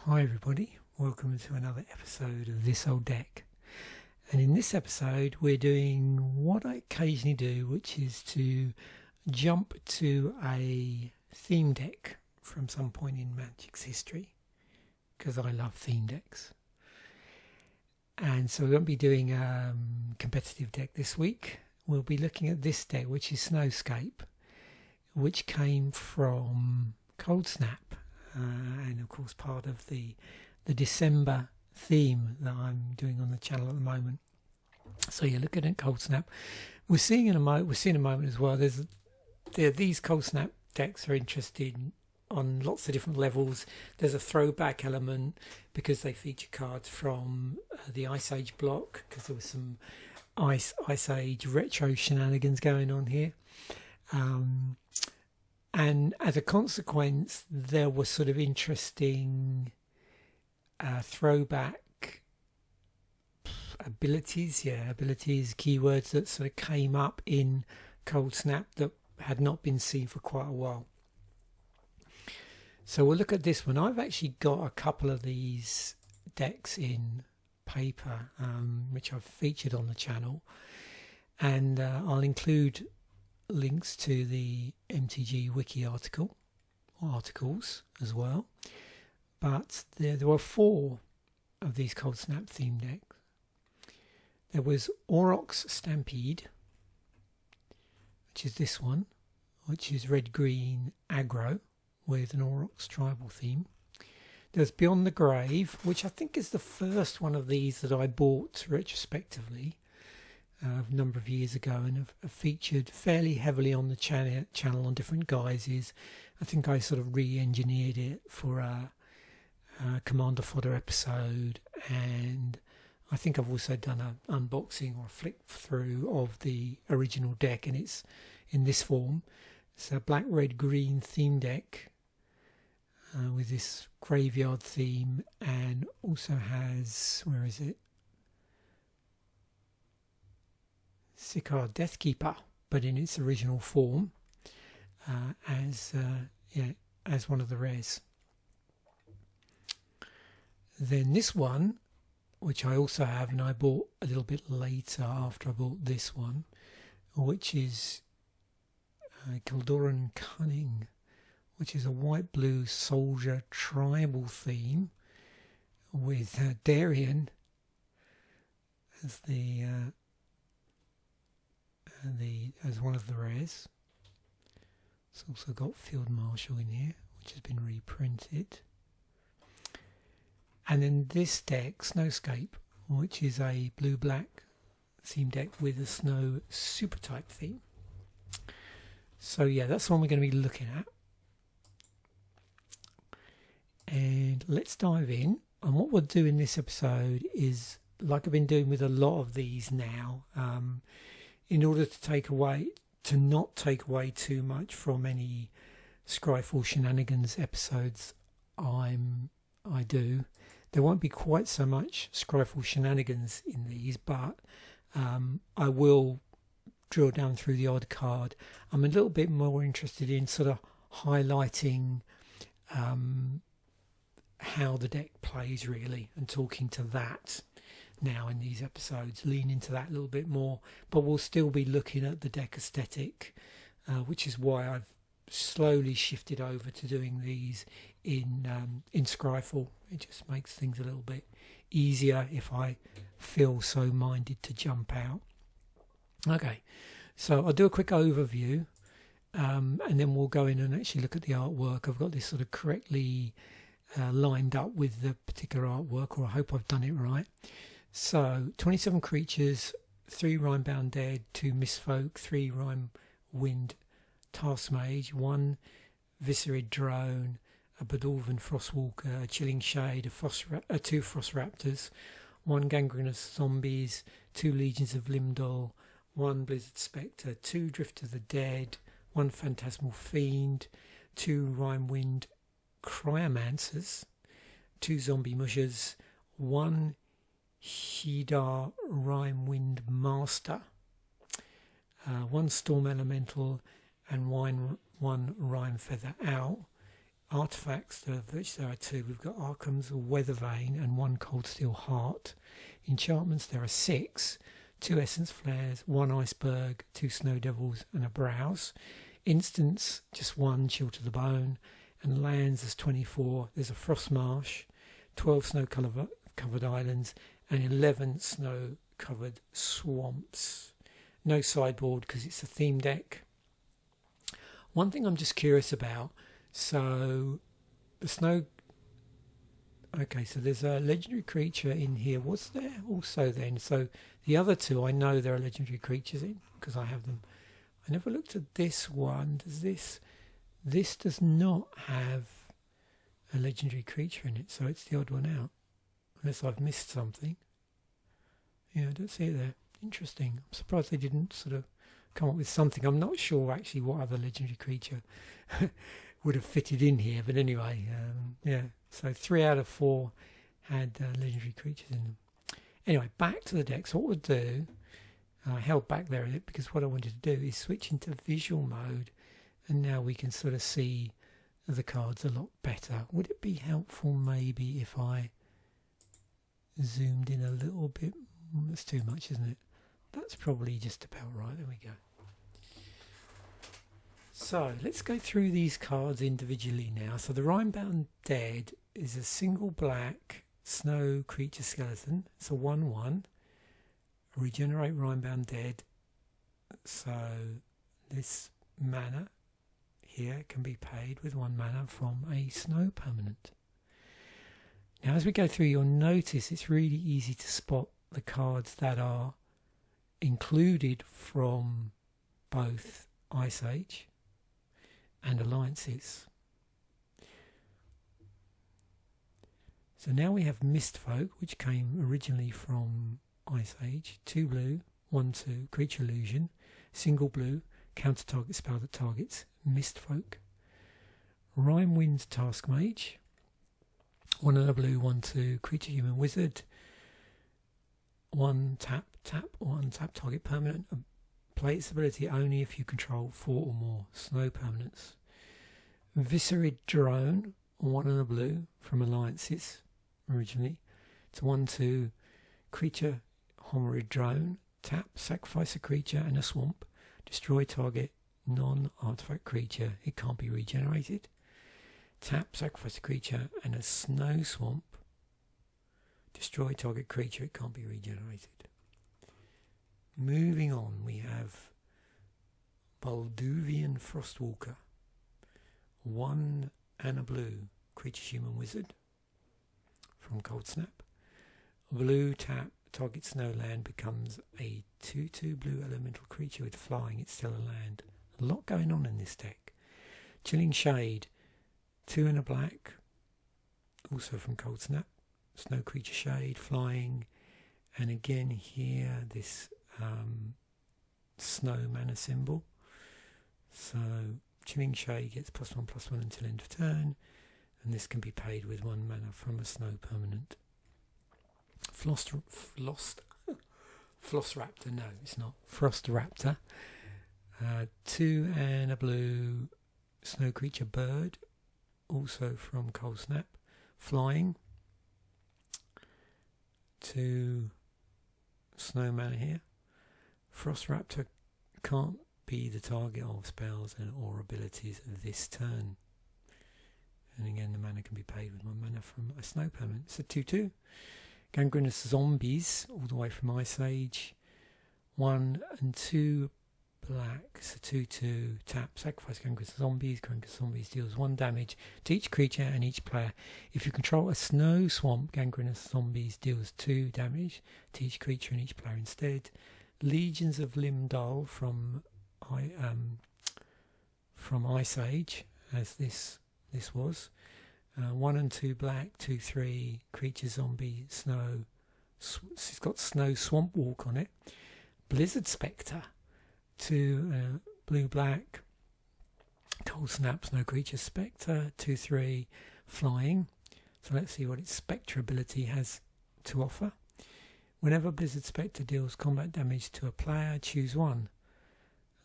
Hi everybody, welcome to another episode of This Olde Deck. And in this episode we're doing what I occasionally do, which is to jump to a theme deck from some point in Magic's history, because I love theme decks. And so we won't be doing a competitive deck this week. We'll be looking at this deck, which is Snowscape, which came from Coldsnap. And of course part of the December theme that I'm doing on the channel at the moment. So you're looking at Coldsnap. We're seeing in a moment as well. These Coldsnap decks are interesting on lots of different levels. There's a throwback element because they feature cards from the Ice Age block, because there was some Ice Age retro shenanigans going on here. And as a consequence, there was sort of interesting throwback abilities, keywords that sort of came up in Coldsnap that had not been seen for quite a while. So we'll look at this one. I've actually got a couple of these decks in paper, which I've featured on the channel, and I'll include links to the MTG wiki articles as well. But there were 4 of these Coldsnap theme decks. There was Aurochs Stampede, which is this one, which is red-green aggro with an Aurochs tribal theme. There's Beyond the Grave, which I think is the first one of these that I bought retrospectively a number of years ago, and have featured fairly heavily on the channel on different guises. I think I sort of re-engineered it for a Commander Fodder episode, and I think I've also done an unboxing or a flick through of the original deck, and it's in this form. It's a black, red, green theme deck with this graveyard theme, and also has, where is it? Sikar Deathkeeper, but in its original form, as one of the rares. Then this one, which I also have, and I bought a little bit later after I bought this one, which is Kildoran Cunning, which is a white-blue soldier tribal theme with Darien as as one of the rares. It's also got Field Marshal in here, which has been reprinted. And then this deck, Snowscape, which is a blue-black theme deck with a snow super type theme. So yeah, that's the one we're going to be looking at. And let's dive in. And what we'll do in this episode is, like I've been doing with a lot of these now, in order to not take away too much from any Scryfall Shenanigans episodes I do, there won't be quite so much Scryfall Shenanigans in these, but I will drill down through the odd card. I'm a little bit more interested in sort of highlighting how the deck plays, really, and talking to that now in these episodes, lean into that a little bit more, but we'll still be looking at the deck aesthetic, which is why I've slowly shifted over to doing these in Scryfall. It just makes things a little bit easier if I feel so minded to jump out. Okay, so I'll do a quick overview, and then we'll go in and actually look at the artwork. I've got this sort of correctly lined up with the particular artwork, or I hope I've done it right. So 27 creatures, 3 Rime-bound Dead, 2 Mistfolk, 3 Rime-Wind Taskmage, 1 Viscerid Drone, a Bedolvan Frostwalker, a Chilling Shade, 2 Frost Raptors, 1 Gangrenous Zombies, 2 Legions of Limdol, 1 Blizzard Spectre, 2 Drift of the Dead, 1 Phantasmal Fiend, 2 Rime-Wind Cryomancers, 2 Zombie Mushers, 1 Hidar Rime-Wind Master, 1 Storm Elemental, and 1 Rime Feather Owl artifacts, of which there are 2. We've got Arkham's Weather Vane and 1 Cold Steel Heart. Enchantments, there are 6. 2 Essence Flares, 1 Iceberg, 2 Snow Devils and a Browse. Instants, just 1 Chill to the Bone. And lands, there's 24. There's a Frost Marsh, 12 snow-covered islands, and 11 snow-covered swamps. No sideboard because it's a theme deck. One thing I'm just curious about, so the snow... Okay, so there's a legendary creature in here. What's there also then? So the other 2, I know there are legendary creatures in because I have them. I never looked at this one. Does this... This does not have a legendary creature in it, so it's the odd one out. Unless I've missed something. Yeah, I don't see it there. Interesting. I'm surprised they didn't sort of come up with something. I'm not sure actually what other legendary creature would have fitted in here, but anyway, yeah. So 3 out of 4 had legendary creatures in them. Anyway, back to the deck. So what we'll do, I held back there a bit because what I wanted to do is switch into visual mode, and now we can sort of see the cards a lot better. Would it be helpful maybe if I zoomed in a little bit? That's too much, isn't it? That's probably just about right. There we go. So let's go through these cards individually now. So the Rhinebound Dead is a single black snow creature skeleton. It's a 1/1. Regenerate Rhinebound Dead. So this mana here can be paid with 1 mana from a snow permanent. Now as we go through, you'll notice it's really easy to spot the cards that are included from both Ice Age and Alliances. So now we have Mistfolk, which came originally from Ice Age. 2 blue, 1/2, creature illusion, single blue, counter target spell that targets Mistfolk. Rhymewind Task Mage, 1 and a blue, 1/2, creature human wizard, 1 tap, 1 tap target permanent. Play its ability only if you control 4 or more snow permanents. Viscerid Drone, 1 and a blue from Alliances originally. It's 1/2, creature Homerid Drone, tap, sacrifice a creature and a swamp, destroy target non-artifact creature, it can't be regenerated. Tap, sacrifice a creature and a snow swamp, destroy target creature, it can't be regenerated. Moving on, we have Balduvian Frostwalker, 1 and a blue, creature human wizard from Coldsnap. Blue tap, target snow land becomes a 2/2 blue elemental creature with flying, it's still a land. A lot going on in this deck. Chilling Shade, 2 and a black, also from Coldsnap. Snow creature shade, flying, and again here this snow mana symbol. So Chilling Shade gets +1/+1 until end of turn, and this can be paid with 1 mana from a snow permanent. Flossraptor, no it's not, Frostraptor, 2 and a blue, snow creature bird, also from Coldsnap, flying, 2 snow mana here. Frostraptor can't be the target of spells and or abilities this turn. And again, the mana can be paid with 1 mana from a snow permanent. It's a 2/2. Gangrenous Zombies, all the way from Ice Age. 1 and 2 black. It's a 2/2. Tap, sacrifice Gangrenous Zombies. Gangrenous Zombies deals 1 damage to each creature and each player. If you control a snow swamp, Gangrenous Zombies deals 2 damage to each creature and each player instead. Legions of Limdal from Ice Age, as this was. 1 and 2 black, 2/3, creature zombie, snow. It's got snow swamp walk on it. Blizzard Spectre, 2 blue black, Coldsnap, snow creature spectre, 2/3, flying. So let's see what its Spectre ability has to offer. Whenever Blizzard Spectre deals combat damage to a player, choose 1.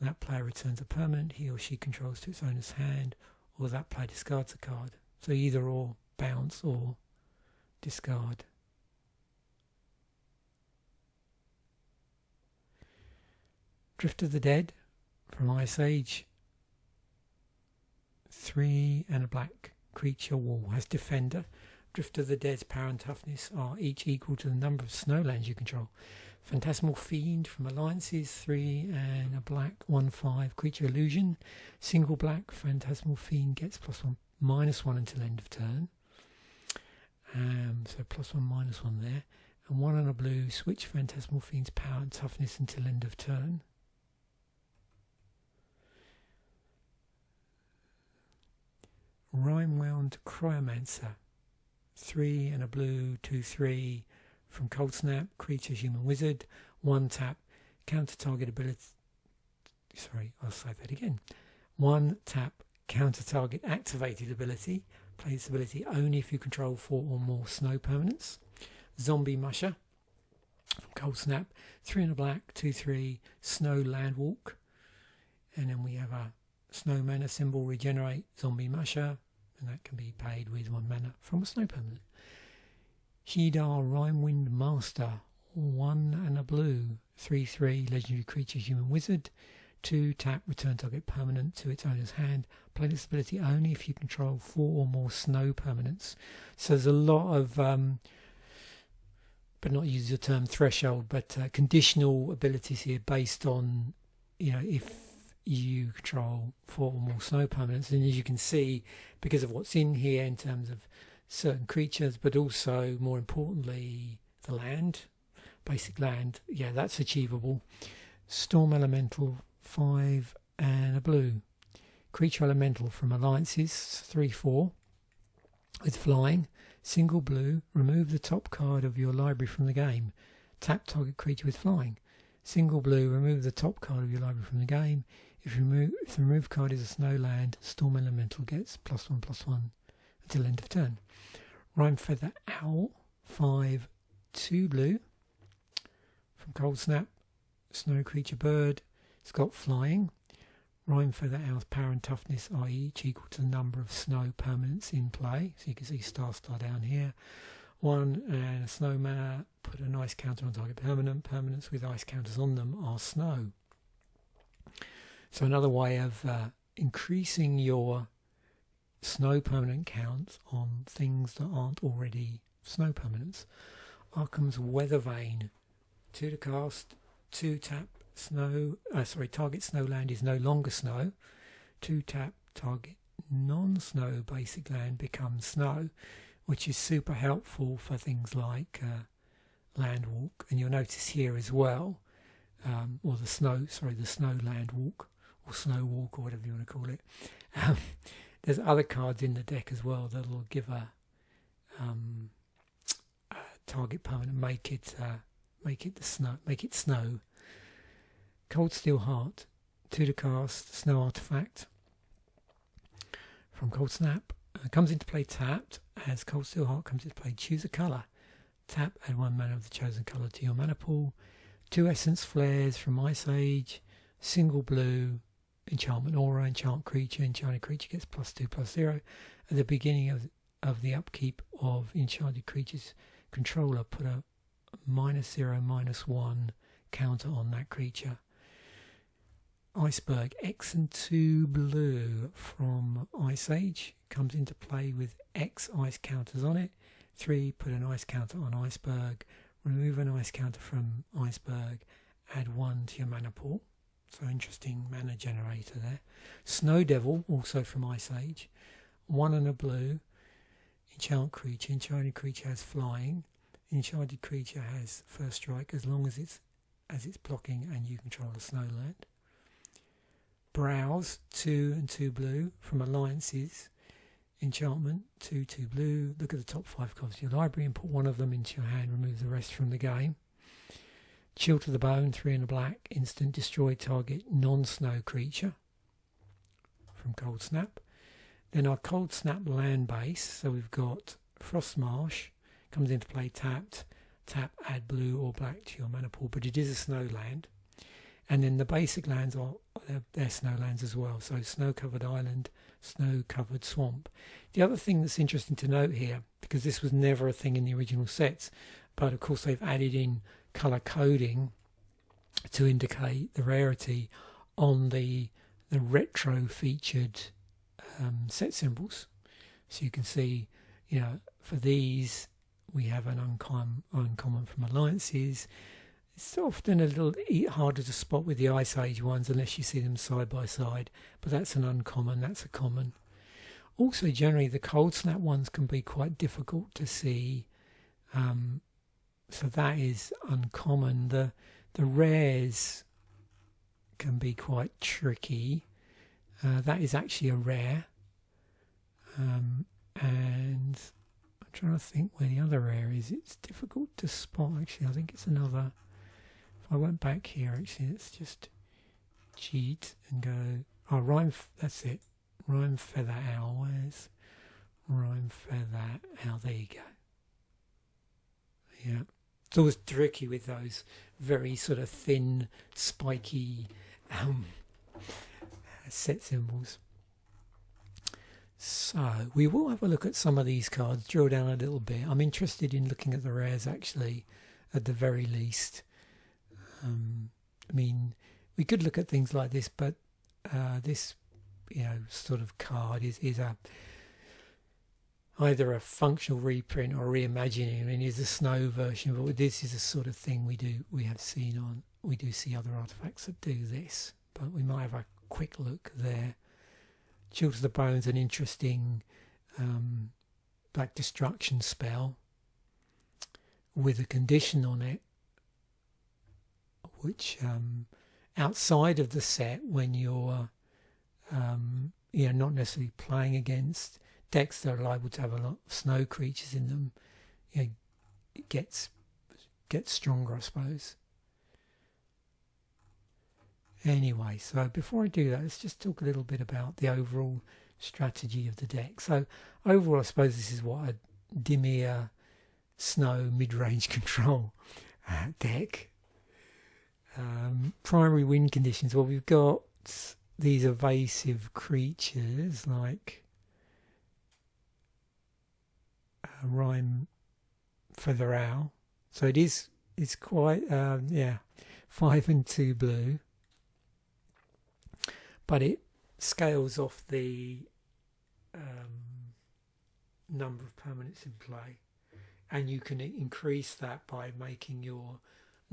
That player returns a permanent he or she controls to its owner's hand, or that player discards a card. So either or, bounce or discard. Drift of the Dead from Ice Age. 3 and a black creature wall has defender. Drift of the Dead's power and toughness are each equal to the number of snowlands you control. Phantasmal Fiend from Alliances, 3 and a black 1/5 creature illusion. Single black Phantasmal Fiend gets +1/-1 until end of turn. So +1/-1 there. And 1 and a blue, switch Phantasmal Fiend's power and toughness until end of turn. Rime-Wound Cryomancer, 3 and a blue 2/3 from Coldsnap, creature human wizard, 1 tap, counter target ability. Sorry, I'll say that again. 1 tap, counter target activated ability. Play this ability only if you control 4 or more snow permanents. Zombie Musher from Coldsnap, 3 and a black 2/3 snow landwalk. And then we have a snow mana symbol, regenerate Zombie Musher, and that can be paid with 1 mana from a snow permanent. Shidar Rimewind Master, 1 and a blue 3/3 legendary creature human wizard. 2 tap, return target permanent to its owner's hand. Play this ability only if you control 4 or more snow permanents. So there's a lot of but not use the term threshold, but conditional abilities here based on, if you control 4 or more snow permanents. And as you can see, because of what's in here in terms of certain creatures, but also more importantly the land, basic land, that's achievable. Storm Elemental, 5 and a blue creature elemental from Alliances, 3/4 with flying. Single blue, remove the top card of your library from the game. Tap target creature with flying. Single blue, remove the top card of your library from the game. If the removed card is a snow land, Storm Elemental gets +1/+1 until end of turn. Rime Feather Owl, 5, 2 blue from Coldsnap, snow creature bird. It's got flying. Rime Feather Owl's power and toughness are each equal to the number of snow permanents in play. So you can see Star down here. 1 and a snow mana, put an ice counter on target permanent. Permanents with ice counters on them are snow. So another way of increasing your snow permanent count on things that aren't already snow permanents. Arkham's Weathervane, 2 to cast, 2 tap, target snow land is no longer snow. 2 tap, target non-snow basic land becomes snow, which is super helpful for things like Landwalk. And you'll notice here as well, or the snow Landwalk, or Snow Walk, or whatever you want to call it. There's other cards in the deck as well that will give a target permanent, make it snow. Cold Steel Heart, 2 to cast, snow artifact from Coldsnap. Comes into play tapped. As Cold Steel Heart comes into play, choose a colour. Tap, add 1 mana of the chosen colour to your mana pool. 2 Essence Flares from Ice Age. Single blue, enchantment aura, enchant creature. Enchanted creature gets +2/+0. At the beginning of the upkeep of enchanted creature's controller, put a -0/-1 counter on that creature. Iceberg, X and 2 blue from Ice Age, comes into play with X ice counters on it. 3, put an ice counter on Iceberg. Remove an ice counter from Iceberg. Add 1 to your mana pool. So interesting mana generator there. Snow Devil, also from Ice Age. 1 and a blue. Enchant creature. Enchanted creature has flying. Enchanted creature has first strike as long as it's blocking and you control a snow land. Browse, 2 and 2 blue from Alliances. Enchantment, 2/2 blue. Look at the top 5 cards of your library and put 1 of them into your hand. Remove the rest from the game. Chill to the Bone, 3 and a black. Instant, destroy target non-snow creature from Coldsnap. Then our Coldsnap land base. So we've got Frostmarsh. Comes into play tapped. Tap, add blue or black to your mana pool, but it is a snow land. And then the basic lands are they're snow lands as well. So snow-covered island, snow-covered swamp. The other thing that's interesting to note here, because this was never a thing in the original sets, but of course they've added in colour coding to indicate the rarity on the retro featured set symbols. So you can see, you know, for these we have an uncommon from alliances. It's often a little harder to spot with the Ice Age ones unless you see them side by side, but that's an uncommon, that's a common. Also, generally, the Coldsnap ones can be quite difficult to see, so that is uncommon. The rares can be quite tricky. That is actually a rare, and I'm trying to think where the other rare is. It's difficult to spot, actually. I think it's another. I went back here, actually. Let's just cheat and go. Oh, Rhyme, that's it. Rhyme Feather Owl. Where's Rhyme Feather Owl? There you go. Yeah. It's always tricky with those very sort of thin, spiky set symbols. So, we will have a look at some of these cards, drill down a little bit. I'm interested in looking at the rares, actually, at the very least. I mean, we could look at things like this, but this, you know, sort of card is either a functional reprint or reimagining. I mean, it's a snow version, but this is a sort of thing we do see other artifacts that do this, but we might have a quick look there. Chills of the Bones, an interesting Black Destruction spell with a condition on it, which outside of the set, when you're not necessarily playing against decks that are liable to have a lot of snow creatures in them, you know, it gets stronger, I suppose. Anyway, so before I do that, let's just talk a little bit about the overall strategy of the deck. So overall, I suppose this is what a Dimir Snow mid-range control deck. Primary win conditions. Well, we've got these evasive creatures like Rhyme Feather Owl. So it's quite 5 and 2 blue, but it scales off the number of permanents in play, and you can increase that by making your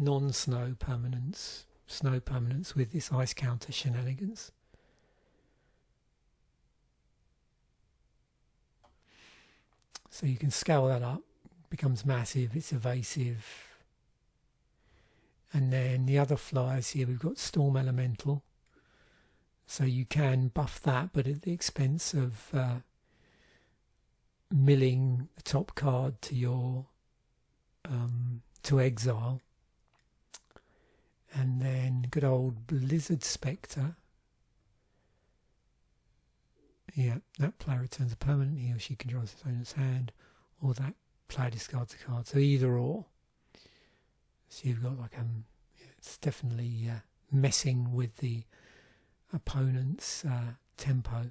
non-snow permanents snow permanents with this ice counter shenanigans. So you can scale that up, becomes massive, it's evasive. And then the other flyers here, we've got Storm Elemental. So you can buff that, but at the expense of milling the top card to your to exile. And then good old Blizzard Spectre. Yeah, that player returns a permanent, he or she controls its opponent's hand, or that player discards a card. So either or. So you've got like it's definitely messing with the opponent's tempo.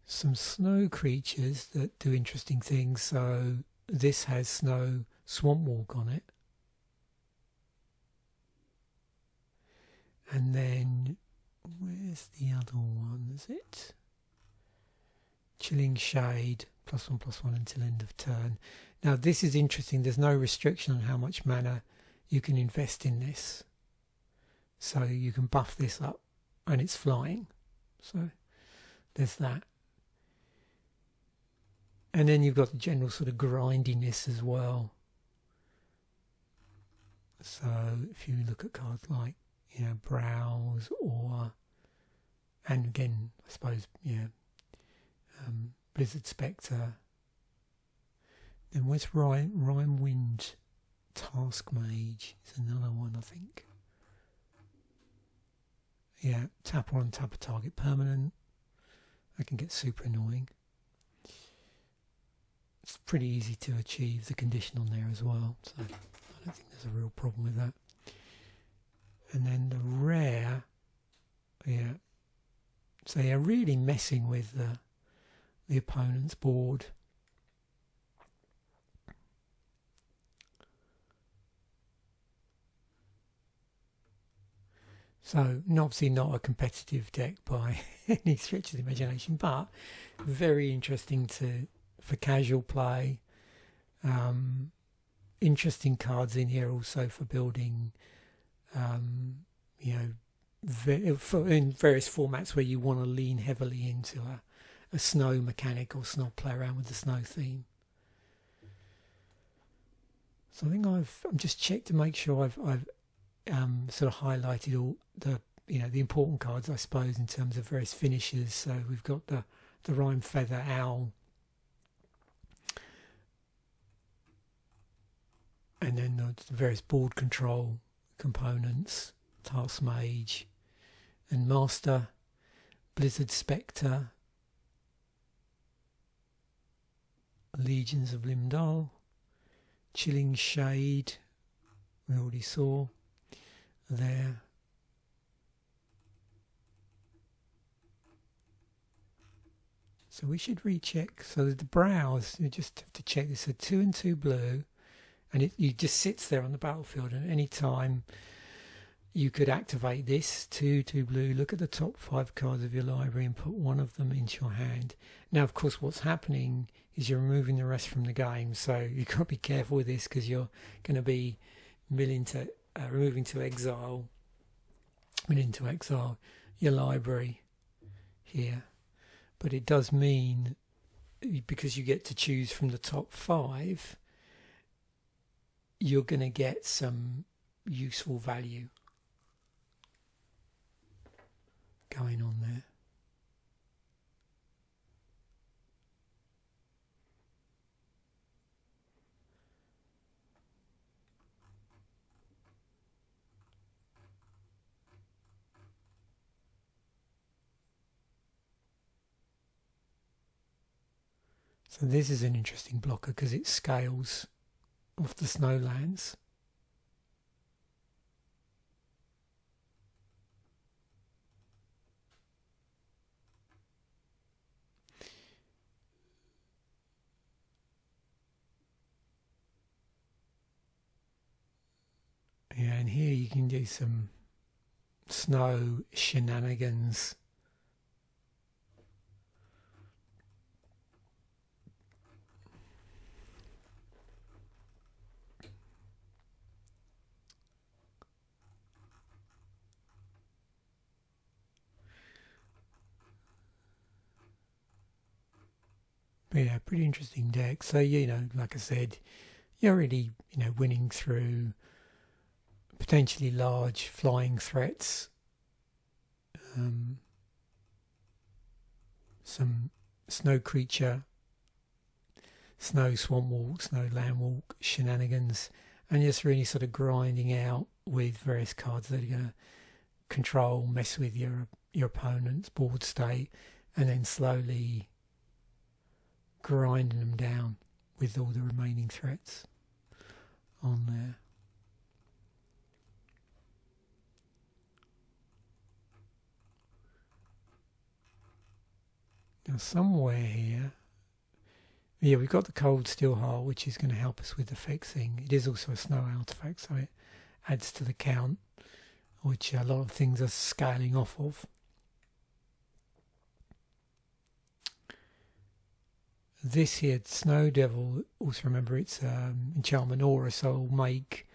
Some snow creatures that do interesting things. So this has Snow Swamp Walk on it. And then, where's the other one? Is it? Chilling Shade, +1/+1 until end of turn. Now this is interesting. There's no restriction on how much mana you can invest in this. So you can buff this up, and it's flying. So there's that. And then you've got the general sort of grindiness as well. So if you look at cards like, Browse, and again, I suppose, Blizzard Spectre. Then where's Rhyme Wind Task Mage? Is another one, I think. Yeah, tap or untap a target permanent. That can get super annoying. It's pretty easy to achieve the condition on there as well, so I don't think there's a real problem with that. And then the rare, yeah. So yeah, really messing with the opponent's board. So obviously not a competitive deck by any stretch of the imagination, but very interesting for casual play. Interesting cards in here also for building, you know, in various formats where you want to lean heavily into a snow mechanic or play around with the snow theme. So I think I'm just checked to make sure I've sort of highlighted all the the important cards, I suppose, in terms of various finishes. So we've got the Rhyme Feather Owl, and then the various board control components, Task Mage and Master, Blizzard Spectre, Legions of Limdal, Chilling Shade, we already saw there. So we should recheck. So the brows, you just have to check this. So 2 and 2 blue, and it just sits there on the battlefield. And at any time you could activate this 2 blue. Look at the top 5 cards of your library and put one of them into your hand. Now, of course, what's happening is you're removing the rest from the game. So you've got to be careful with this because you're going to be removing to exile your library here. But it does mean, because you get to choose from the top 5, you're going to get some useful value going on there. So this is an interesting blocker because it scales off the snowlands. Yeah, and here you can do some snow shenanigans. But yeah, pretty interesting deck. So, like I said, you're really, winning through potentially large flying threats. Some snow creature, snow swamp walk, snow land walk shenanigans, and just really sort of grinding out with various cards that are going to control, mess with your opponent's board state, and then slowly grinding them down with all the remaining threats on there. Now somewhere here, yeah, we've got the Cold Steel Heart, which is going to help us with the fixing. It is also a snow artifact, so it adds to the count, which a lot of things are scaling off of. This here, Snow Devil, also remember it's enchantment aura, so it'll make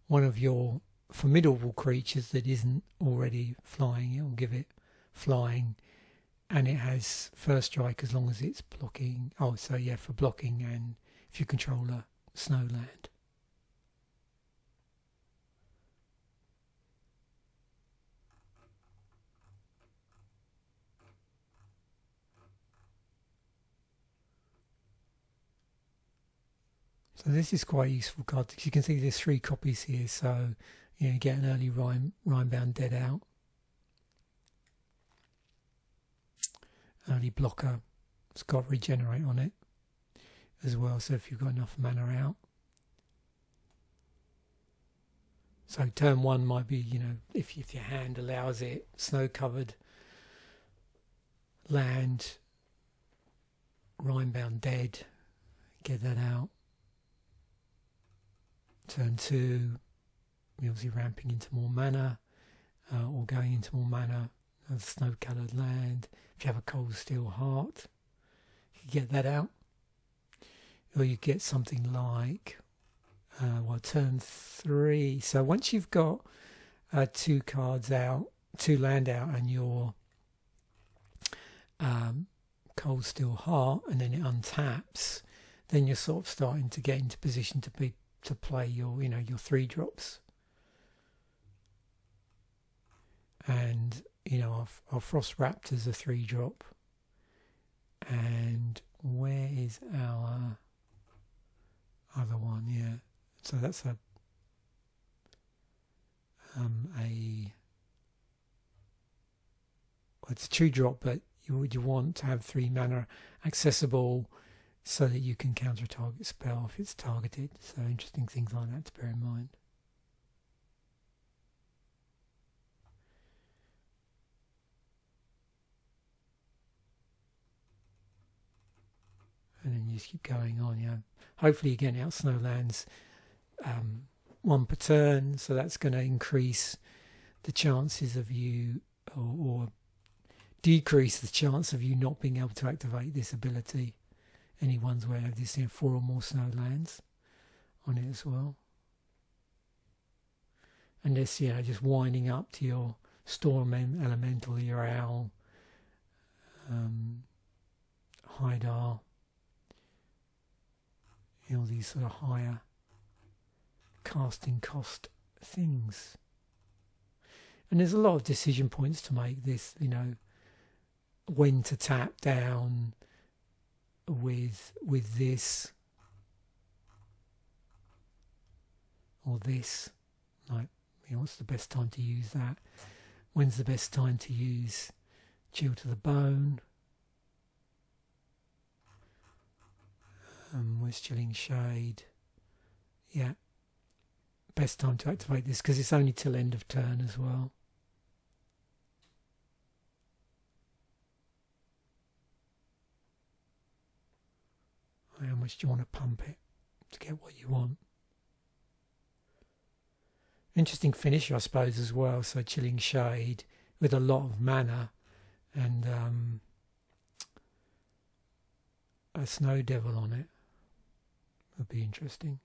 one of your formidable creatures that isn't already flying, it'll give it flying, and it has first strike as long as it's blocking. Oh, so yeah, for blocking and if you control a snowland. So this is quite a useful card because you can see there's 3 copies here, so you get an early Rime-bound Dead out. Early blocker, it's got regenerate on it as well, so if you've got enough mana out. So turn one might be, if your hand allows it, snow-covered land, Rhinebound dead, get that out. Turn two, you're obviously ramping into more mana, or going into more mana of snow-coloured land. If you have a cold steel heart, you get that out. Or you get something like, turn three. So once you've got two cards out, two land out, and your cold steel heart, and then it untaps, then you're sort of starting to get into position to play your your 3-drops. And our Frost Raptor's a 3-drop. And where is our other one? Yeah, so that's it's a 2-drop, but you want to have 3 mana accessible so that you can counter a target spell if it's targeted. So interesting things like that to bear in mind. And then you just keep going on, Hopefully you're getting out Snowlands 1 per turn, so that's going to increase the chances of you, or decrease the chance of you not being able to activate this ability. Any ones where there's 4 or more Snowlands on it as well. And this, just winding up to your Storm Elemental, your Owl, Hydar, these sort of higher casting cost things. And there's a lot of decision points to make this, when to tap down with this or this. Like, what's the best time to use that? When's the best time to use Chill to the Bone? Where's Chilling Shade? Yeah. Best time to activate this because it's only till end of turn as well. How much do you want to pump it to get what you want? Interesting finisher, I suppose, as well. So Chilling Shade with a lot of mana and a Snow Devil on it would be interesting.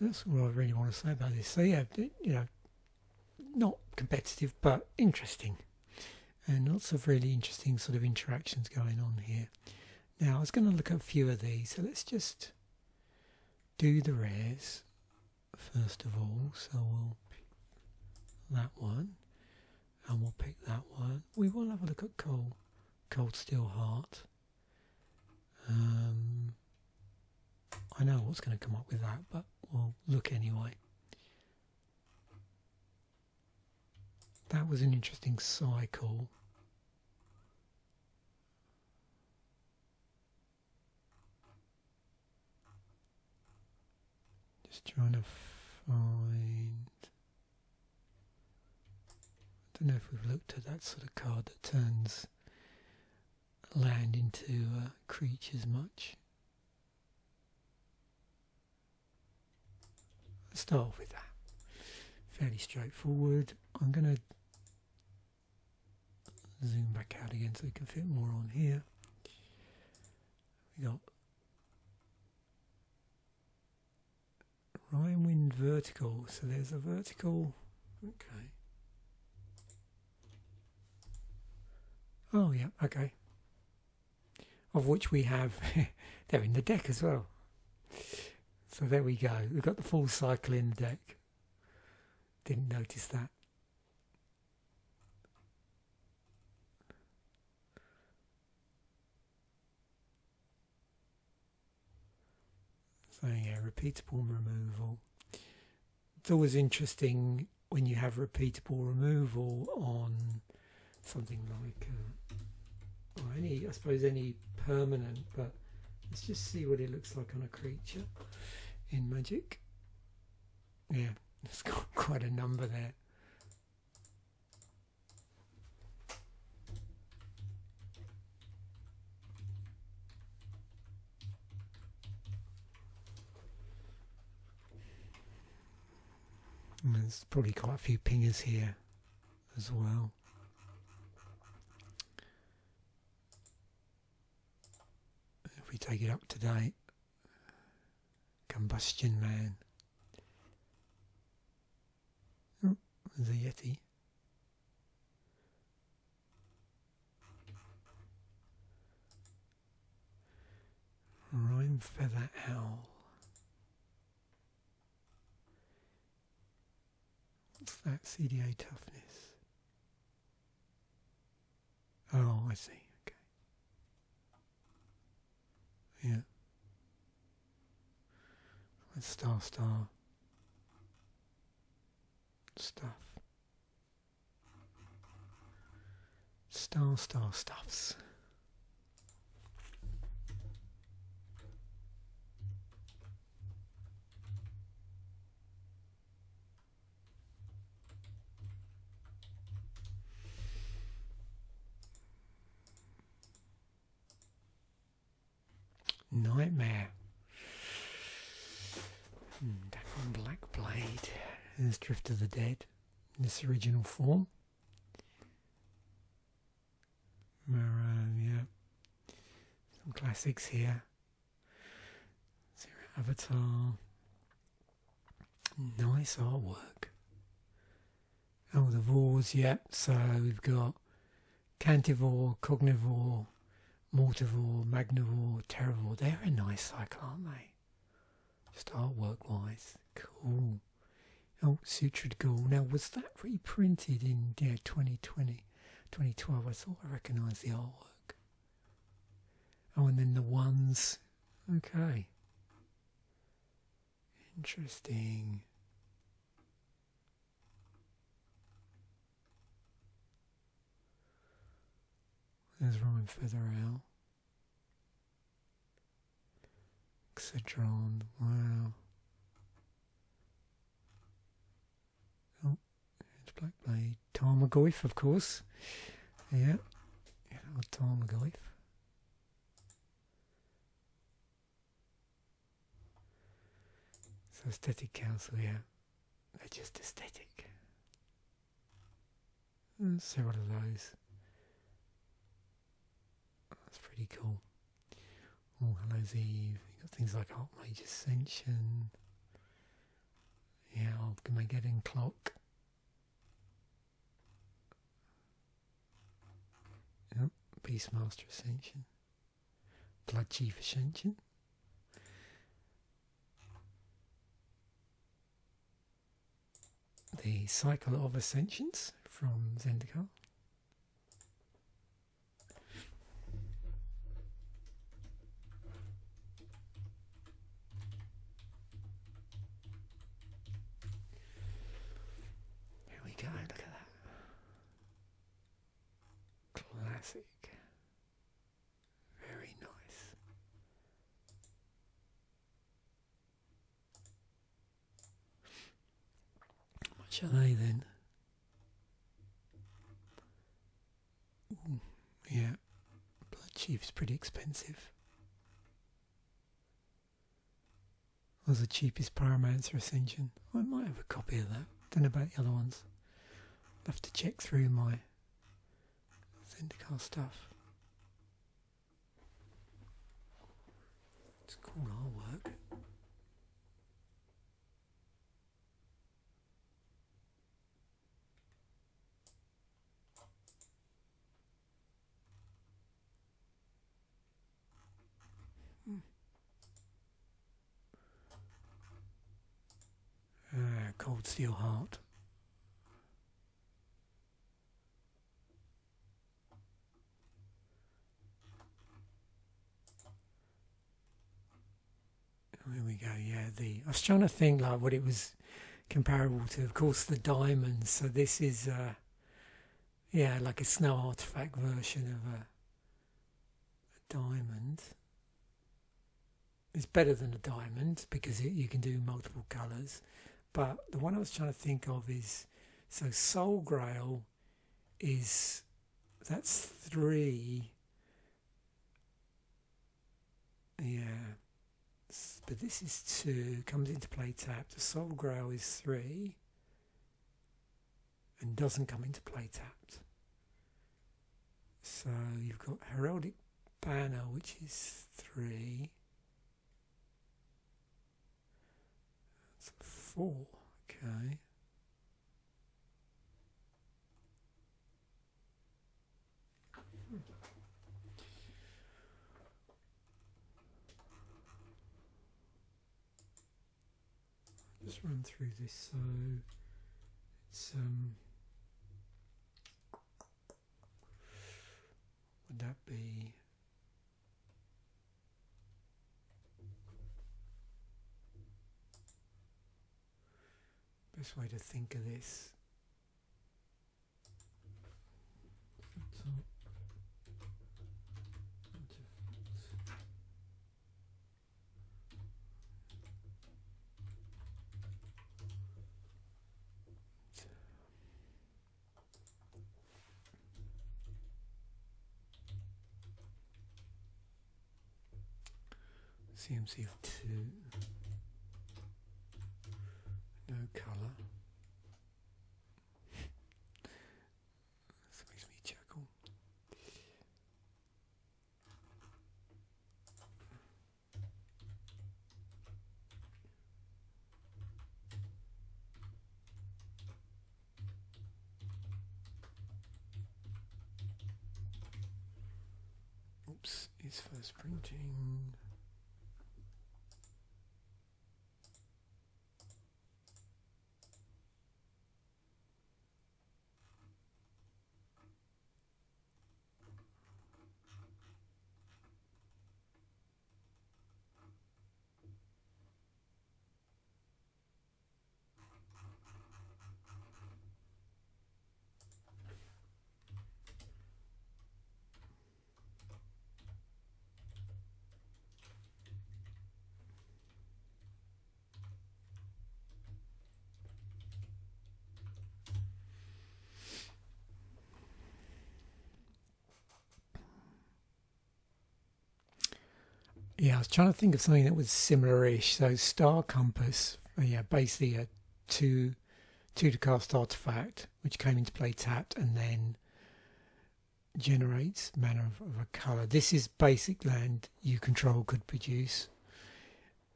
That's what I really want to say about this. So yeah, not competitive, but interesting. And lots of really interesting sort of interactions going on here. Now, I was going to look at a few of these. So let's just do the rares first of all. So we'll pick that one. And we'll pick that one. We will have a look at Cold Steel Heart. I know what's going to come up with that, but we'll look anyway. That was an interesting cycle. Just trying to find... I don't know if we've looked at that sort of card that turns land into creatures much. Let's start off with that. Fairly straightforward. I'm going to zoom back out again so we can fit more on here. We got Rhinewind Vertical. So there's a vertical. Okay. Oh yeah, okay. Of which we have, they're in the deck as well. So there we go. We've got the full cycle in the deck. Didn't notice that. So yeah, repeatable removal. It's always interesting when you have repeatable removal on something like, or any, I suppose any permanent, but let's just see what it looks like on a creature in Magic. Yeah, it's got quite a number there. And there's probably quite a few pingers here as well. If we take it up to date, Combustion Man. Oh, there's a Yeti. Rime Feather Owl. What's that? CDA toughness. Oh, I see. Okay. Yeah. That's star stuff. Star stuffs. Nightmare. Deck on Black Blade. There's Drift of the Dead in this original form. Yeah. Some classics here. Zero Avatar. Nice artwork. Oh, the Vors, yeah. So we've got Cantivore, Cognivore, Mortivore, Magnivore, Terravore. They're a nice cycle, aren't they? Just artwork wise. Cool. Oh, Sutured Ghoul. Now, was that reprinted in 2020, 2012? I thought I recognised the artwork. Oh, and then the ones. Okay. Interesting. There's Rime Feather Owl. Xedron, wow. Oh, it's Black Blade. Tarmogoyf, of course. Yeah, Tarmogoyf. So Aesthetic Council, yeah. They're just aesthetic. There's several of those. That's pretty cool. Oh, Hello's Eve. You've got things like Archmage Ascension. Yeah, Armageddon Clock. Yep, Beastmaster Ascension. Blood Chief Ascension. The Cycle of Ascensions from Zendikar. Here we go, look at that. Classic. Very nice. How much are they then? Ooh, yeah, Blood Chief is pretty expensive. Was the cheapest Pyromancer Ascension. I might have a copy of that. Don't know about the other ones. I'll have to check through my Zendikar stuff. It's cool artwork. Cold Steel Heart. Here we go. Yeah, I was trying to think like what it was comparable to. Of course, the diamonds. So this is, yeah, like a snow artifact version of a diamond. It's better than a diamond because you can do multiple colours. But the one I was trying to think of is, so Soul Grail that's 3. Yeah. But this is 2, comes into play tapped. The Soul Grail is 3 and doesn't come into play tapped. So you've got Heraldic Banner, which is 3. That's 4, okay. Just run through this. So it's would that be? Best way to think of this. CMC of 2. No colour. This makes me chuckle. Oops, it's first printing. Yeah, I was trying to think of something that was similar-ish. So Star Compass, yeah, basically a two to cast artifact, which came into play tapped and then generates mana of a colour. This is basic land you control could produce,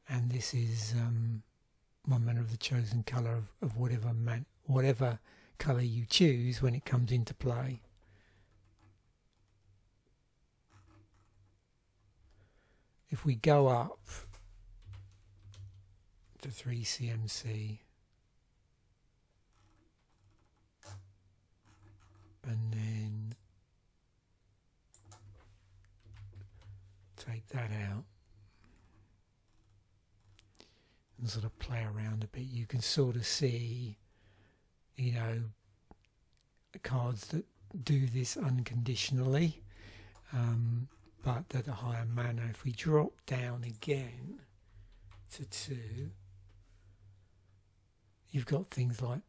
and this is 1 mana of the chosen colour of whatever colour you choose when it comes into play. If we go up to 3 CMC and then take that out and sort of play around a bit, you can sort of see, you know, cards that do this unconditionally. But at a higher mana. If we drop down again to 2, you've got things like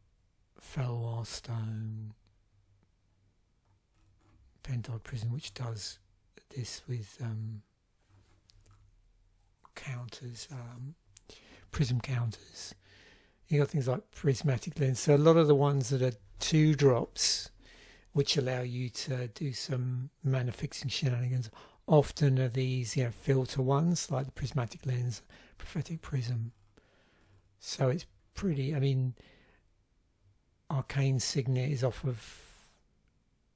Felwar Stone, Pentide Prism, which does this with counters, prism counters. You've got things like Prismatic Lens. So a lot of the ones that are 2 drops, which allow you to do some mana fixing shenanigans, often are these, you know, filter ones like the Prismatic Lens, Prophetic Prism. So it's pretty, I mean, Arcane Signet is off of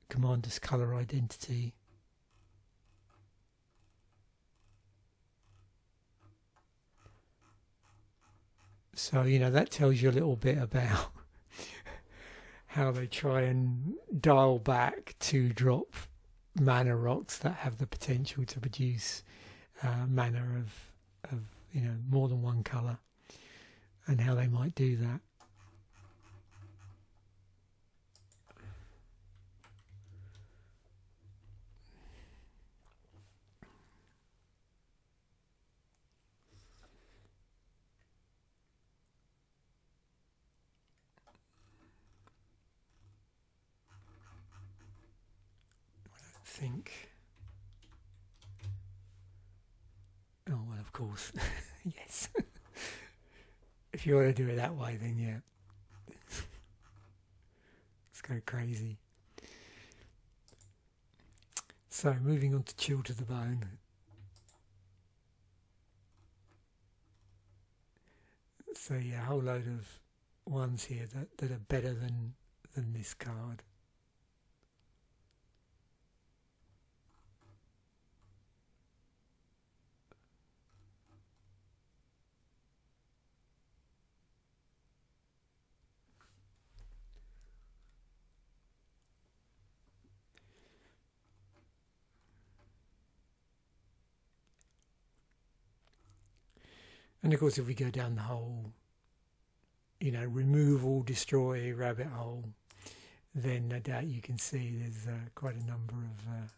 Commander's Colour Identity. So, you know, that tells you a little bit about how they try and dial back 2-drop mana rocks that have the potential to produce mana of you know, more than one colour, and how they might do that. Think. Oh well, of course. Yes. If you want to do it that way, then yeah. Let's go crazy. So moving on to Chill to the Bone. So yeah, a whole load of ones here that are better than this card. And of course, if we go down the whole, you know, remove all, destroy rabbit hole, then no doubt you can see there's quite a number of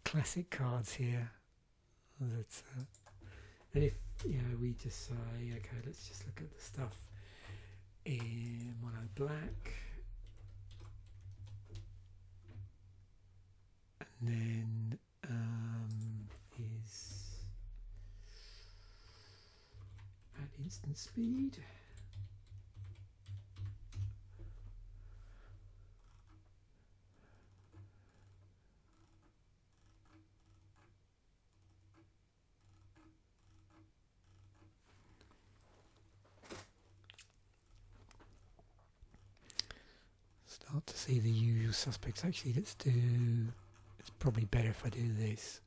classic cards here. That, and if, you know, we just say, okay, let's just look at the stuff in mono black, and then is at instant speed. Start to see the usual suspects. Actually, let's do, it's probably better if I do this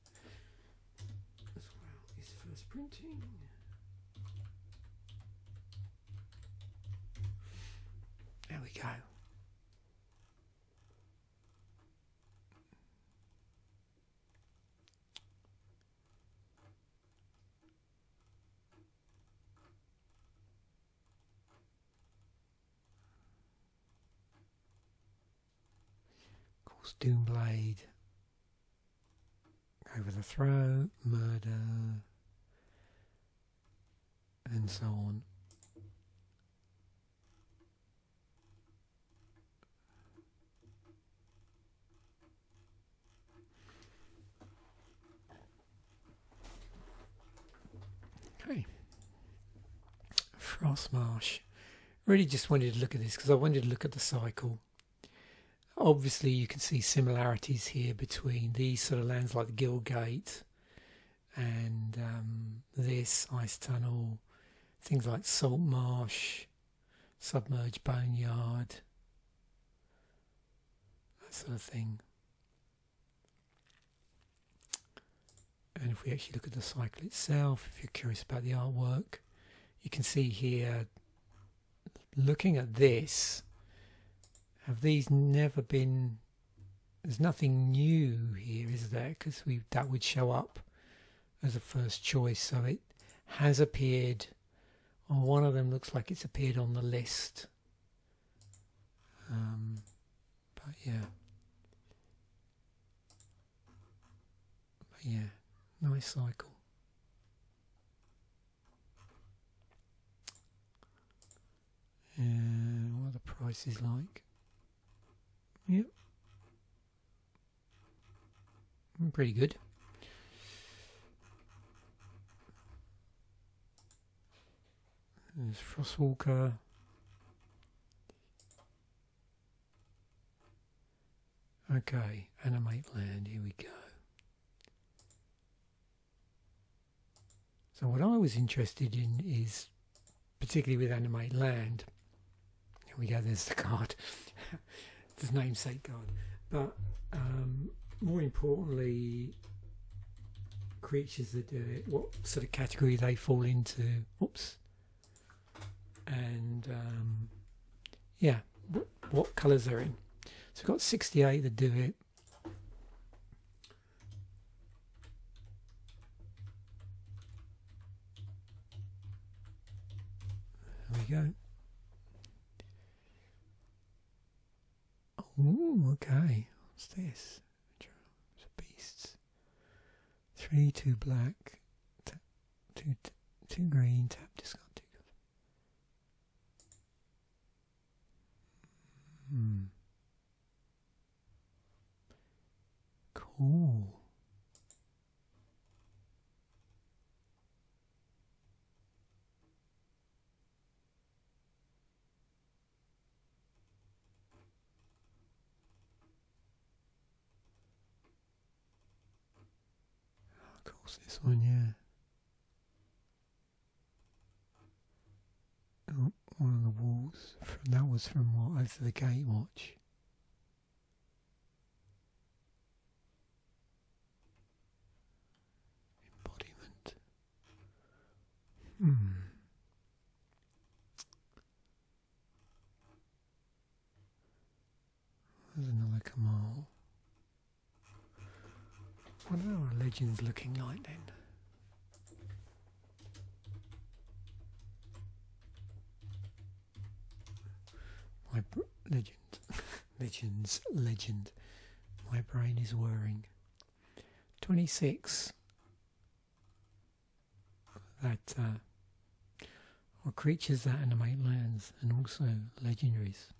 as well. Is first printing. There we go. Of course, Doomblade, over the throat, murder, and so on. Okay. Frostmarsh. Really just wanted to look at this because I wanted to look at the cycle. Obviously you can see similarities here between these sort of lands like the Guildgate and this Ice Tunnel, things like Saltmarsh, Submerged Boneyard, that sort of thing. And if we actually look at the cycle itself, if you're curious about the artwork, you can see here, looking at this, have these never been, there's nothing new here, is there? Because that would show up as a first choice. So it has appeared, on one of them looks like it's appeared on the list. But yeah. Nice cycle. And what are the prices like? Yep. Pretty good. There's Frostwalker. Okay, Animate Land, here we go. So what I was interested in is, particularly with Animate Land, here we go, there's the card, the namesake card, but more importantly, creatures that do it, what sort of category they fall into, oops, and yeah, what colours they're in. So we've got 68 that do it. Oh, okay. What's this? It's beasts. 3, 2 black, tap, 2 green, tap, discard 2. Cool. Of course, this one, yeah. Oh, one of the walls. That was from what? Over the Gate Watch. Embodiment. There's another Kamal. What are our legends looking like then? My legend. My brain is whirring. 26. That are creatures that animate lands and also legendaries.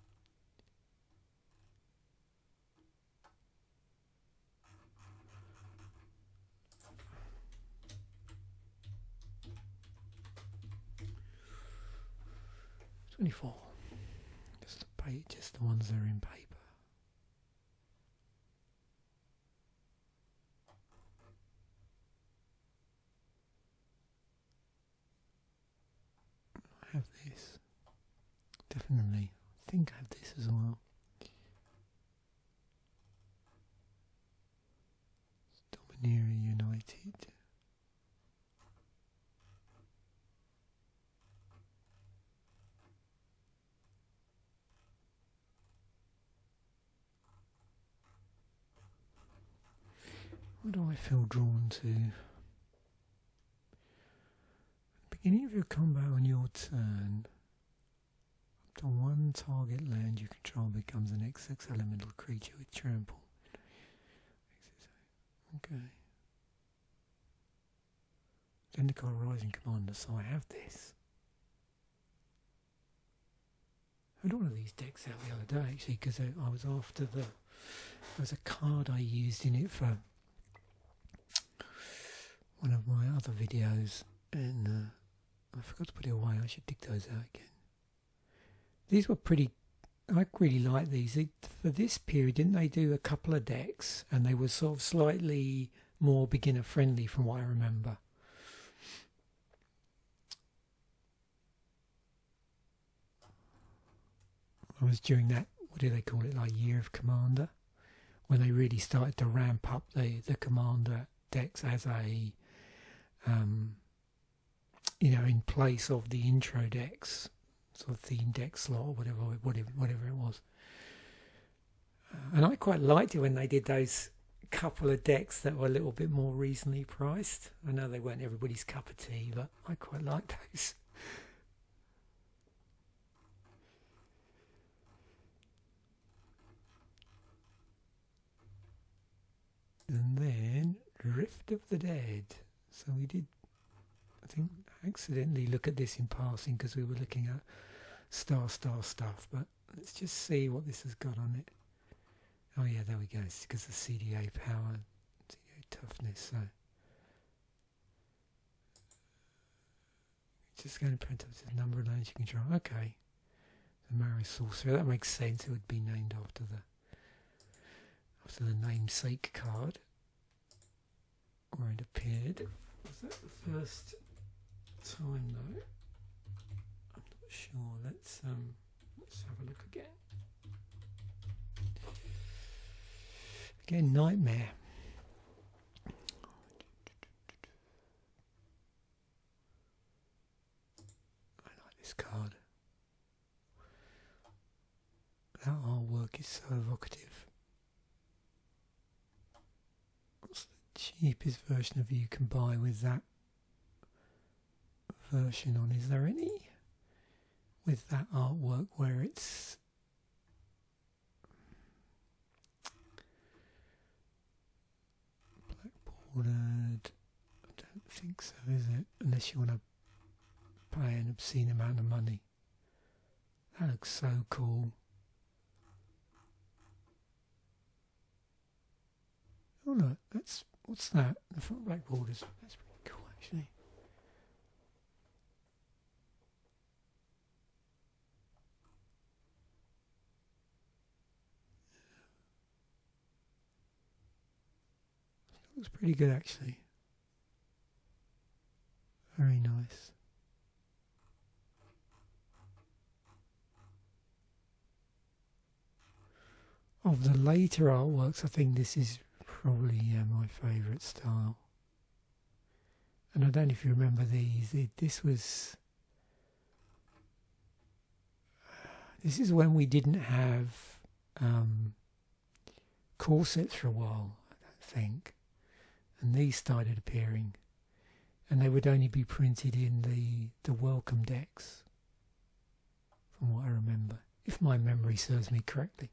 $24. Just the ones that are in paper. I have this. Definitely. I think I have this as well. Domineering United. What do I feel drawn to? At the beginning of your combat on your turn, up to one target land you control becomes an XX elemental creature with trample. Okay. Zendikar Rising Commander, so I have this. I had one of these decks out the other day actually because I was after there was a card I used in it for one of my other videos and I forgot to put it away. I should dig those out again. These were pretty, I really like these. For this period, didn't they do a couple of decks and they were sort of slightly more beginner friendly from what I remember. I was during that, what do they call it, like Year of Commander, when they really started to ramp up the Commander decks as a in place of the intro decks, sort of theme deck slot or whatever it was. And I quite liked it when they did those couple of decks that were a little bit more reasonably priced. I know they weren't everybody's cup of tea, but I quite liked those. And then Rift of the Dead. So we did, I think, accidentally look at this in passing because we were looking at star stuff, but let's just see what this has got on it. Oh yeah, there we go. It's because of CDA power, CDA toughness. So just going to print up the number of lands you control. Okay, the Marrow Sorcerer. That makes sense. It would be named after the namesake card where it appeared. Was that the first time though? I'm not sure. Let's have a look again. Again, Nightmare. I like this card. That artwork is so evocative. What's the cheapest version of you can buy with that version on? Is there any with that artwork where it's ordered. I don't think so, is it? Unless you want to pay an obscene amount of money. That looks so cool. Oh look, what's that? The front black borders. That's pretty cool actually. Looks pretty good actually. Very nice. Of the later artworks, I think this is probably my favourite style. And I don't know if you remember these. This is when we didn't have corsets for a while, I don't think. And these started appearing. And they would only be printed in the welcome decks, from what I remember, if my memory serves me correctly.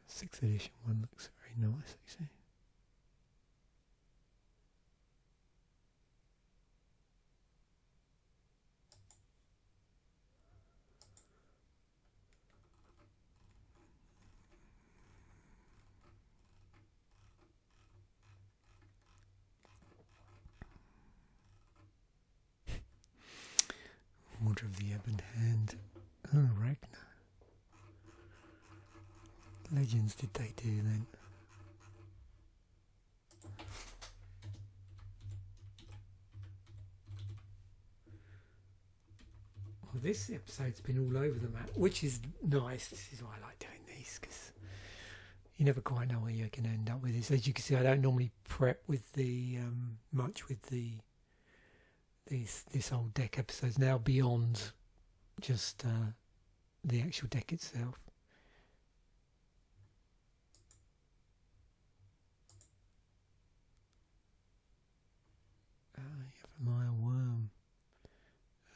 Sixth edition one looks very nice actually. Order of the Ebon Hand. Oh, Ragnar. Legends did they do then? Well, this episode's been all over the map, which is nice. This is why I like doing these, because you never quite know where you're going to end up with this. As you can see, I don't normally prep with the much with this old deck episodes now beyond just the actual deck itself. You have a Maya worm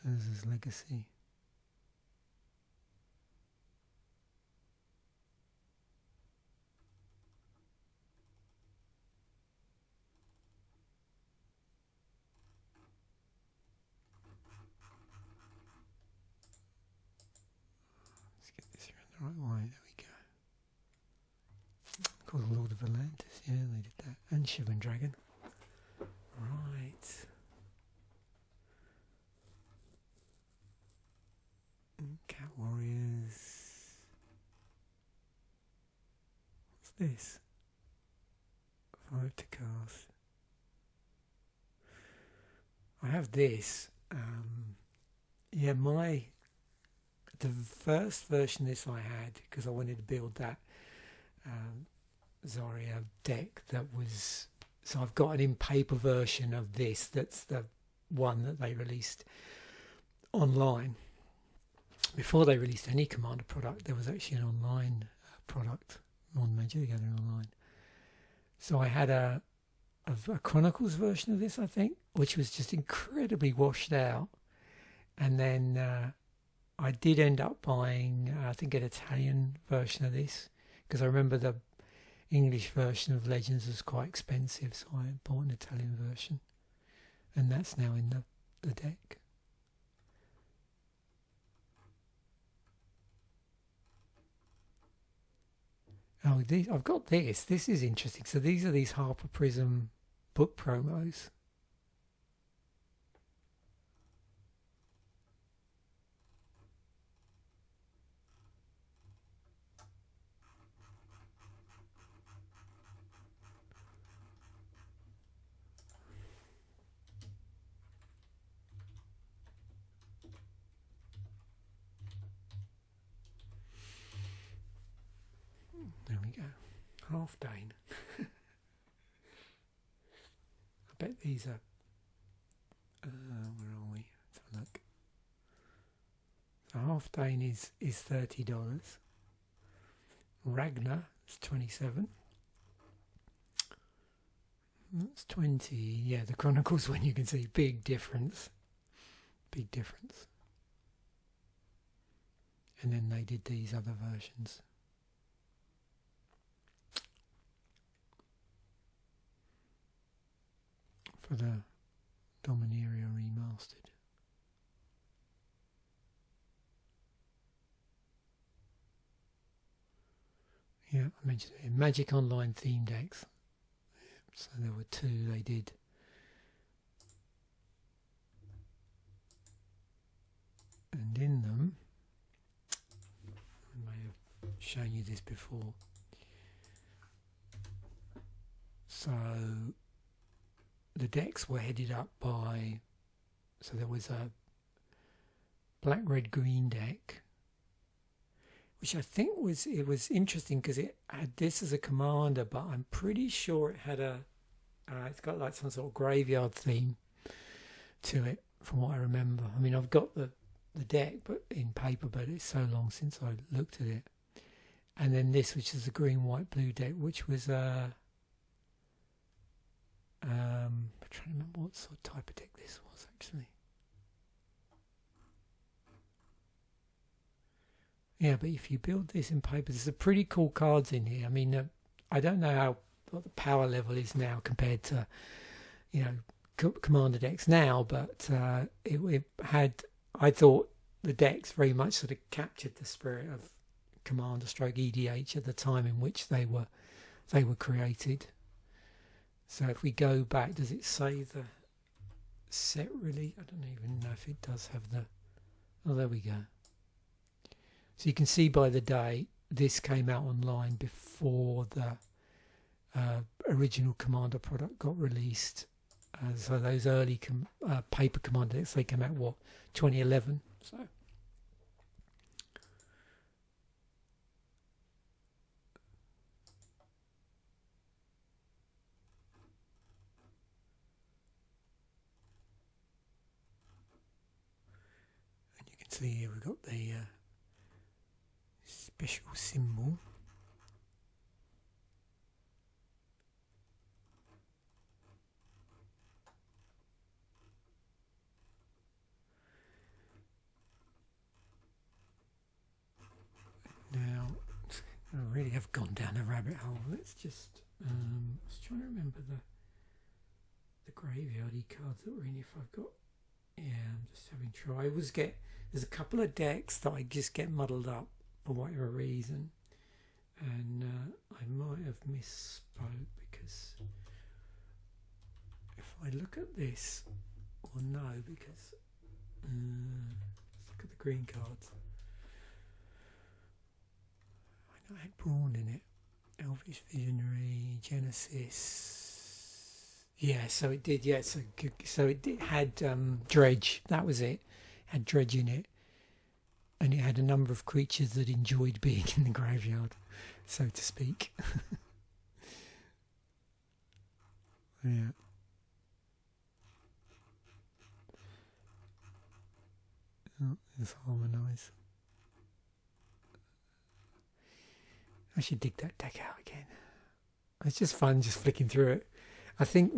as his legacy. Let's get this around the right way. There we go. Called Lord of Atlantis. Yeah, they did that. And Shivan Dragon. Right. Cat Warriors. What's this? 5 to cast. I have this. Yeah, the first version of this I had, because I wanted to build that Zarya deck that was... So I've got an in-paper version of this. That's the one that they released online. Before they released any Commander product, there was actually an online product on Magic the Gathering Online. So I had a Chronicles version of this, I think, which was just incredibly washed out. And then I did end up buying, I think, an Italian version of this, because I remember the English version of Legends was quite expensive, so I bought an Italian version, and that's now in the deck. Oh, I've got this. This is interesting. So these are these Harper Prism book promos. There we go. Halfdane. I bet these are... where are we? Let's have a look. So Halfdane is $30. Ragnar is $27. That's 20. Yeah, the Chronicles one you can see. Big difference. Big difference. And then they did these other versions. For the Dominaria remastered. Yeah, I mentioned it. Magic Online theme decks. So there were two they did. And in them, I may have shown you this before. So the decks were headed up by, so there was a black, red, green deck, which I think was interesting because it had this as a commander, but I'm pretty sure it had it's got like some sort of graveyard theme to it, from what I remember. I mean, I've got the deck, but in paper, but it's so long since I looked at it. And then this, which is a green, white, blue deck, which was I'm trying to remember what sort of type of deck this was actually. Yeah, but if you build this in paper, there's some pretty cool cards in here. I mean, I don't know what the power level is now compared to, commander decks now, but it had, I thought the decks very much sort of captured the spirit of Commander stroke EDH at the time in which they were created. So if we go back, does it say the set really? I don't even know if it does have the... Oh, there we go. So you can see by the date, this came out online before the original Commander product got released. So those early paper Commander decks, they came out, 2011? So... So here we've got the special symbol. Now, I really have gone down a rabbit hole. Let's just, I was trying to remember the graveyardy cards that were in. If I've got, yeah, I'm just having trouble. I always get, there's a couple of decks that I just get muddled up for whatever reason, and I might have misspoke, because if I look at this, or no, because let's look at the green cards. I know I had Brawn in it, Elvish Visionary, Genesis. Yeah, so it did. Yeah, so it had Dredge. That was it. Had Dredge in it, and it had a number of creatures that enjoyed being in the graveyard, so to speak. Yeah. Oh, there's Harmonise. I should dig that deck out again. It's just fun just flicking through it. I think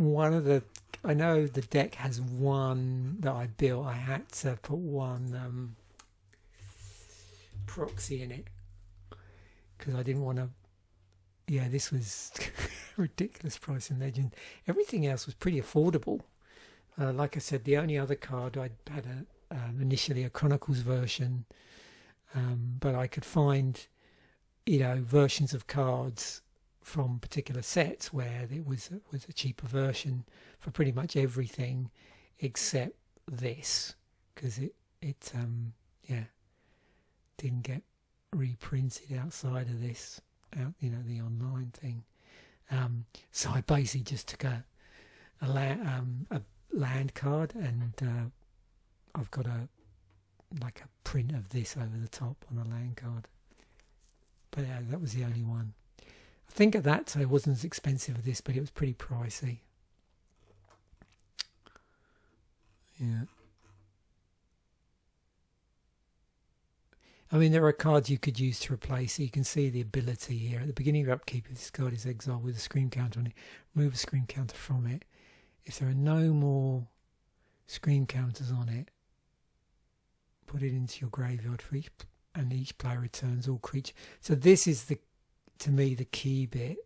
I know the deck has one that I built. I had to put one proxy in it because I didn't want to. Yeah, this was ridiculous price in Legend. Everything else was pretty affordable. Like I said, the only other card I had initially a Chronicles version, but I could find versions of cards from particular sets where it was a cheaper version for pretty much everything except this, because it didn't get reprinted outside of this, the online thing. So I basically just took a land card, and I've got a print of this over the top on a land card. But yeah, that was the only one. I think at that time it wasn't as expensive as this, but it was pretty pricey. Yeah. I mean, there are cards you could use to replace it. You can see the ability here. At the beginning of upkeep, if this card is exiled with a screen counter on it, remove a screen counter from it. If there are no more screen counters on it, put it into your graveyard for each, and each player returns all creatures. So this is, to me, the key bit.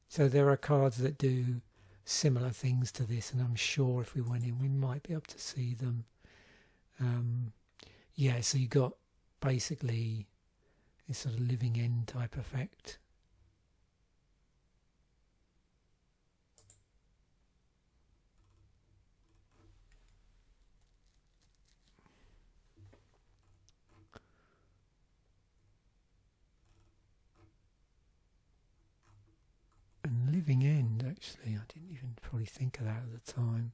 So there are cards that do similar things to this, and I'm sure if we went in, we might be able to see them. Yeah, so you got basically this sort of living end type effect. And living end, actually, I didn't even probably think of that at the time.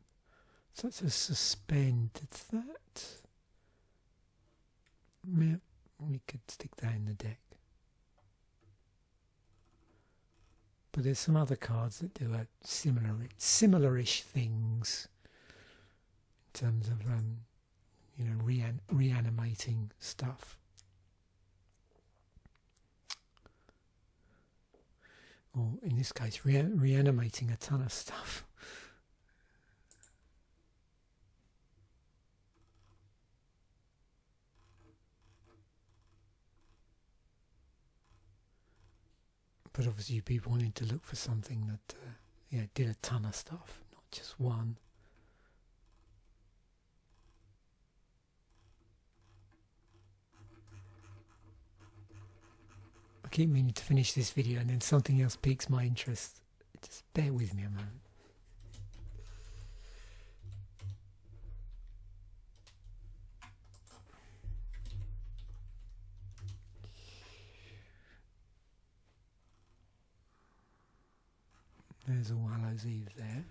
So that's a suspend. It's that. Yeah, we could stick that in the deck. But there's some other cards that do a similar-ish things in terms of, you know, reanimating stuff. Or in this case, reanimating a ton of stuff. But obviously you'd be wanting to look for something that yeah, did a ton of stuff, not just one. I keep meaning to finish this video and then something else piques my interest. Just bear with me a moment. There's All Hallows Eve there.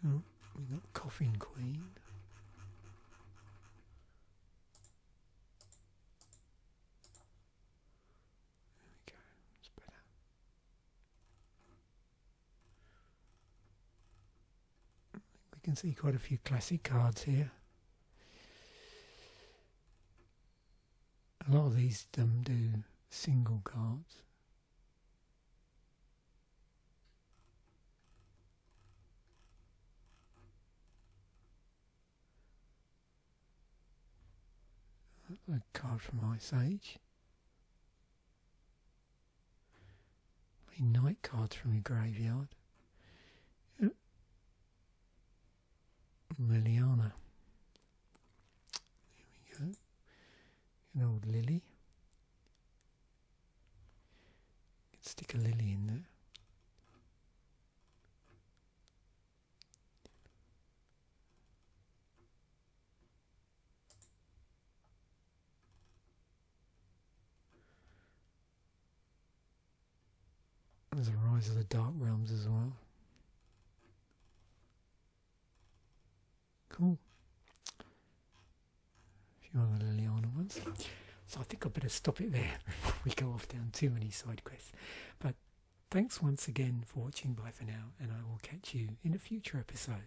Oh, we've got Coffin Queen. There we go, it's better. We can see quite a few classic cards here. A lot of these do single cards. A card from Ice Age. Night cards from your graveyard. Liliana. There we go. An old lily. Let's stick a lily in there. There's a Rise of the Dark Realms as well. Cool. A few other Liliana ones. So I think I better stop it there before we go off down too many side quests. But thanks once again for watching. Bye for now, and I will catch you in a future episode.